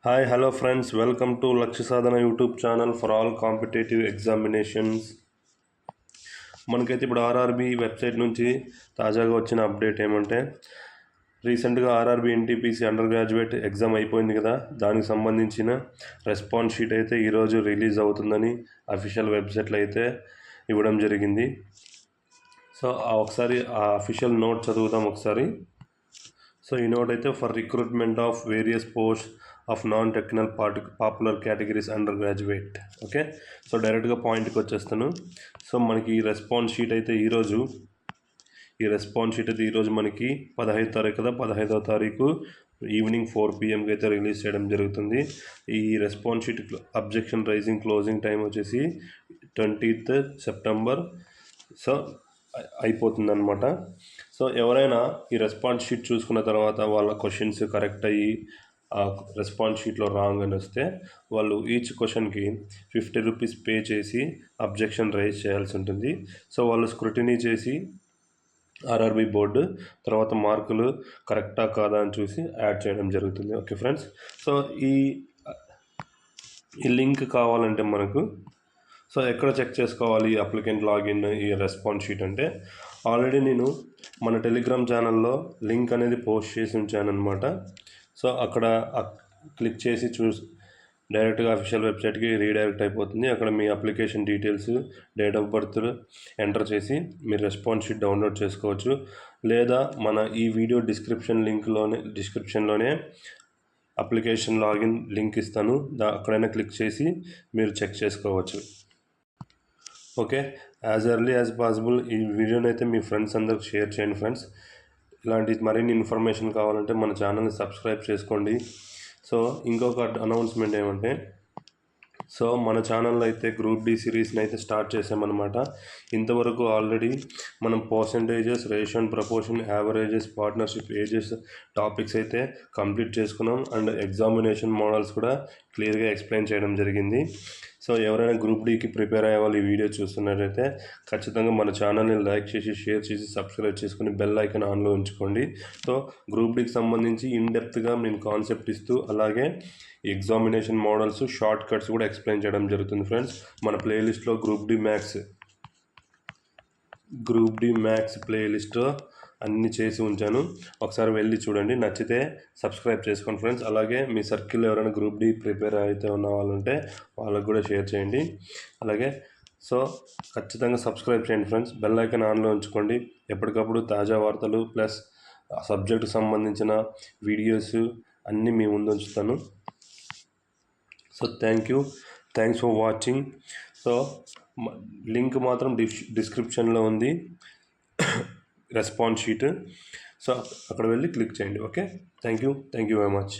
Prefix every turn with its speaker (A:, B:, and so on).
A: Hi, hello friends, welcome to Lakshya Sadhana YouTube channel for all competitive examinations. మనకైతే ఇప్పుడు RRB website నుంచి తాజాగా వచ్చిన అప్డేట్ ఏమంటే రీసెంట్గా RRB NTPC under graduate exam అయిపోయింది కదా, దానికి సంబంధించిన రెస్పాన్స్ షీట్ అయితే ఈరోజు రిలీజ్ అవుతుందని అఫీషియల్ వెబ్సైట్లో అయితే ఇవ్వడం జరిగింది. సో ఒకసారి ఆ అఫీషియల్ నోట్ చదువుతాం ఒకసారి. సో ఈ నోట్ అయితే for recruitment of various post of non technical popular categories under graduate. Okay, so డైరెక్ట్గా పాయింట్కి వచ్చేస్తాను. సో మనకి ఈ రెస్పాన్స్ షీట్ అయితే ఈరోజు మనకి 15వ తారీఖు కదా, 15వ తారీఖు ఈవినింగ్ 4 PM అయితే రిలీజ్ చేయడం జరుగుతుంది. ఈ response sheet objection raising closing time వచ్చేసి 20th September. సో అయిపోతుందన్నమాట. సో ఎవరైనా ఈ రెస్పాన్స్ షీట్ చూసుకున్న తర్వాత వాళ్ళ క్వశ్చన్స్ కరెక్ట్ అయ్యి ఆ రెస్పాన్స్ షీట్లో రాంగ్ అని వస్తే వాళ్ళు ఈచ్ క్వశ్చన్కి 50 రూపీస్ పే చేసి అబ్జెక్షన్ రైజ్ చేయాల్సి ఉంటుంది. సో వాళ్ళు స్క్రూటినీ చేసి ఆర్ఆర్బి బోర్డు తర్వాత మార్కులు కరెక్టా కాదా అని చూసి యాడ్ చేయడం జరుగుతుంది. ఓకే ఫ్రెండ్స్, సో ఈ లింక్ కావాలంటే మనకు సో ఎక్కడ చెక్ చేసుకోవాలి అప్లికెంట్ లాగిన్ ఈ రెస్పాన్స్ షీట్ అంటే ఆల్రెడీ నేను మన టెలిగ్రామ్ ఛానల్లో లింక్ అనేది పోస్ట్ చేసి ఉంచాను అనమాట. సో అక్కడ క్లిక్ చేసి డైరెక్ట్గా అఫీషియల్ వెబ్సైట్కి రీడైరెక్ట్ అయిపోతుంది. అక్కడ మీ application details, date of birth enter చేసి మీరు రెస్పాన్స్ షీట్ డౌన్లోడ్ చేసుకోవచ్చు. లేదా మన ఈ వీడియో డిస్క్రిప్షన్లోనే అప్లికేషన్ లాగిన్ లింక్ ఇస్తాను, అక్కడైనా క్లిక్ చేసి మీరు చెక్ చేసుకోవచ్చు. Okay, as early as possible ఈ వీడియోని అయితే మీ ఫ్రెండ్స్ అందరికి షేర్ చేయండి ఫ్రెండ్స్. ఇలాంటి మరిన్ని ఇన్ఫర్మేషన్ కావాలంటే మన ఛానల్ని సబ్స్క్రైబ్ చేసుకోండి. సో ఇంకొక అనౌన్స్మెంట్ ఏమంటే, సో మన ఛానల్లో అయితే గ్రూప్ డి సిరీస్ని అయితే స్టార్ట్ చేసామన్నమాట. ఇంతవరకు ఆల్రెడీ మనం percentages, ratio and proportion, averages, partnership, ages topics అయితే కంప్లీట్ చేసుకున్నాం. అండ్ ఎగ్జామినేషన్ మోడల్స్ కూడా క్లియర్గా ఎక్స్ప్లెయిన్ చేయడం జరిగింది. సో ఎవరైనా గ్రూప్ డీకి ప్రిపేర్ అయ్యే వాళ్ళు ఈ వీడియో చూస్తున్నట్టయితే ఖచ్చితంగా మన ఛానల్ని లైక్ చేసి, షేర్ చేసి, సబ్స్క్రైబ్ చేసుకుని బెల్ ఐకాన్ ఆన్లో ఉంచుకోండి. సో గ్రూప్ డీకి సంబంధించి ఇన్డెప్త్గా నేను కాన్సెప్ట్ ఇస్తూ అలాగే ఎగ్జామినేషన్ మోడల్స్, షార్ట్ కట్స్ కూడా ఎక్స్ప్లెయిన్ చేయడం జరుగుతుంది ఫ్రెండ్స్. మన ప్లేలిస్ట్లో గ్రూప్ డి మ్యాథ్స్ ప్లేలిస్ట్లో అన్నీ చేసి ఉంచాను, ఒకసారి వెళ్ళి చూడండి. నచ్చితే సబ్స్క్రైబ్ చేసుకోండి ఫ్రెండ్స్. అలాగే మీ సర్కిల్లో ఎవరైనా గ్రూప్ డి ప్రిపేర్ అయితే ఉన్న వాళ్ళు ఉంటే వాళ్ళకు కూడా షేర్ చేయండి. అలాగే సో ఖచ్చితంగా సబ్స్క్రైబ్ చేయండి ఫ్రెండ్స్. బెల్ ఐకాన్ ఆన్లో ఉంచుకోండి. ఎప్పటికప్పుడు తాజా వార్తలు ప్లస్ సబ్జెక్టుకు సంబంధించిన వీడియోస్ అన్నీ మీ ముందు ఉంచుతాను. So thanks for watching. So link మాత్రం డిస్క్రిప్షన్లో ఉంది, రెస్పాన్స్ షీట్. సో అక్కడ వెళ్ళి క్లిక్ చేయండి. Okay, thank you very much.